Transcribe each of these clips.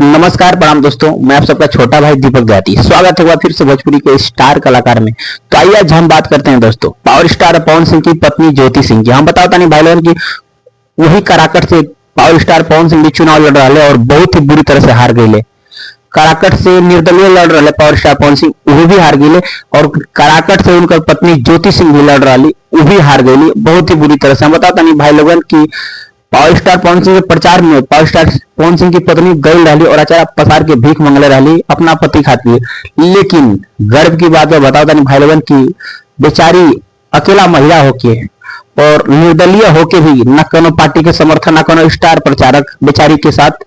नमस्कार प्रणाम दोस्तों, मैं आप सबका छोटा भाई दीपक जाती स्वागत है फिर से भोजपुरी के स्टार कलाकार में। तो आइए आज हम बात करते हैं दोस्तों पावर स्टार पवन सिंह की पत्नी ज्योति सिंह की। हम बताता नहीं भाई लोगों की वही काराकट से पावर स्टार पवन सिंह भी चुनाव लड़ रहे और बहुत ही बुरी तरह से हार गए। काराकट से निर्दलीय लड़ रहे पावर स्टार पवन सिंह वो भी हार गए और काराकट से उनका पत्नी ज्योति सिंह भी लड़ रही वो भी हार गई बहुत ही बुरी तरह से। हम बताता नहीं भाई लोगन की पावर स्टार पवन सिंह के प्रचार में पावर स्टार पवन सिंह की पत्नी गई रही और अचारा पसार के भीख मंगले रही अपना पति खाती। लेकिन गर्व की बात है बताता नहीं भाई लोगन की बेचारी अकेला महिला होके और निर्दलीय होके भी न कोनो पार्टी के समर्थन न कोनो स्टार प्रचारक बेचारी के साथ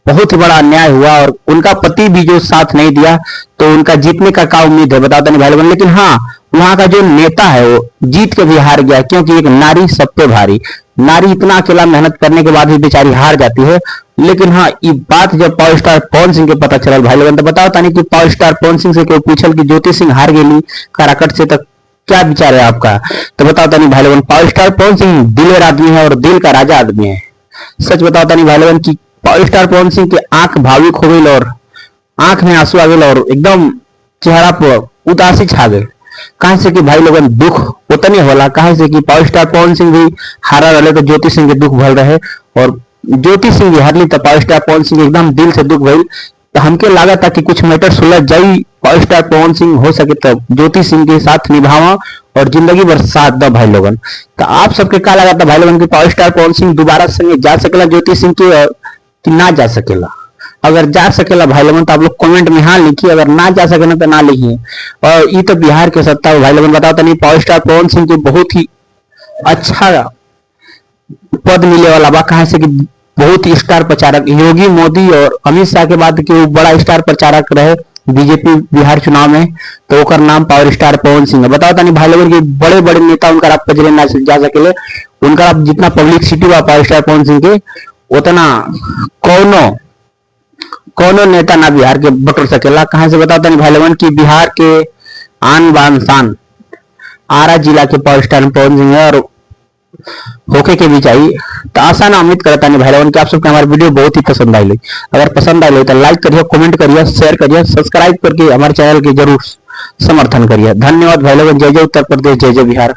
बहुत ही बड़ा अन्याय हुआ और उनका पति भी जो साथ नहीं दिया तो उनका जीतने का क्या उम्मीद है बताता नहीं भाई लोगन। लेकिन हाँ, वहां का जो नेता है वो जीत के भी हार गया क्योंकि एक नारी सब पे भारी। नारी इतना अकेला मेहनत करने के बाद भी बेचारी हार जाती है। लेकिन हाँ, ये बात जब पावर स्टार पवन सिंह के पता चल भाई लोगन तो बताओ तानी कि पावर स्टार पवन सिंह से कोई पूछल कि ज्योति सिंह हार गई काराकट से तक क्या विचार है आपका, तो बताओ तानी भाई लोगन पावर स्टार पवन सिंह दिलेर आदमी है और दिल का राजा आदमी है। सच बताओ तानी भाई लोगन की पावर स्टार पवन सिंह के आंख भावुक हो गई और आंख में आंसू आ गए और एकदम चेहरा पर उदासी छा गई। कहां से कि भाई लोगन दुख उतने होला कहां से कि पावर स्टार पवन सिंह भी हारा रहे तो ज्योति सिंह के दुख भल रहे और ज्योति सिंह भी हारली तो पावर स्टार पवन सिंह एकदम दिल से दुख भइल। तो हमके लगा था कि कुछ मैटर सुलझ जाई, पावर स्टार पवन सिंह हो सके तो ज्योति सिंह के साथ निभावा और जिंदगी भर साथ दो भाई लोगन। तो आप सबके क्या लगा था भाई लोगन की पावर स्टार पवन सिंह दोबारा संगे जा सकेला ज्योति सिंह के कि ना जा सकेला? अगर जा सकेला भाई लोगन तो आप लोग कमेंट में हाँ लिखिए, अगर ना जा सके ना तो ना लिखिए। और ये तो बिहार के सत्ता है भाई लोगन बताओ तो नहीं पावर स्टार पवन सिंह के बहुत ही अच्छा पद मिले वाला बा कहां से कि बहुत ही स्टार प्रचारक योगी मोदी और अमित शाह के बाद के बड़ा स्टार प्रचारक रहे बीजेपी बिहार चुनाव में, तो ओकर नाम पावर स्टार पवन सिंह है। बताओ तानी भाई लोगन की बड़े बड़े नेता उनका आप पजरे ना जा सकेले, उनका आप जितना पब्लिसिटी हुआ पावर स्टार पवन सिंह के उतना कौनो नेता ना बिहार के बटोर सकेला। कहां से बताओ तानी भाई लोगन की बिहार के आन बान शान आरा जिला के पावर स्टार पवन सिंह है और होके के भी चाहिए। तो आसान उम्मीद करता नहीं भाई लोगन कि आप सबको हमारी वीडियो बहुत ही पसंद आई। अगर पसंद आई तो लाइक करिए, कमेंट करिए, शेयर करिए, सब्सक्राइब करके हमारे चैनल के जरूर समर्थन करिए। धन्यवाद भाई लोगन। जय जय उत्तर प्रदेश, जय जय बिहार।